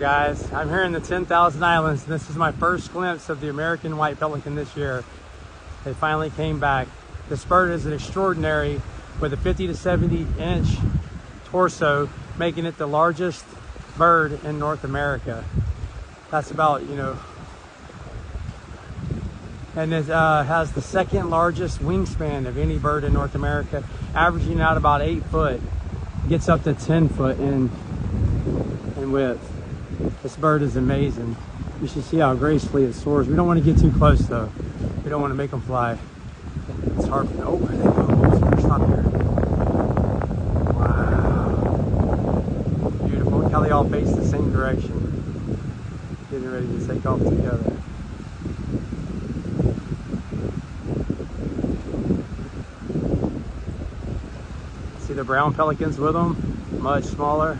Guys, I'm here in the 10,000 Islands, and this is my first glimpse of the American White Pelican this year. They finally came back. This bird is an extraordinary with a 50 to 70 inch torso, making it the largest bird in North America. That's about, and it has the second largest wingspan of any bird in North America, averaging out about 8 foot. Gets up to 10 foot in width. This bird is amazing. You should see how gracefully it soars. We don't want to get too close though. We don't want to make them fly. It's hard. Oh, there they go. They're stopped here. Wow. Beautiful. Look how they all face the same direction. Getting ready to take off together. See the brown pelicans with them? Much smaller.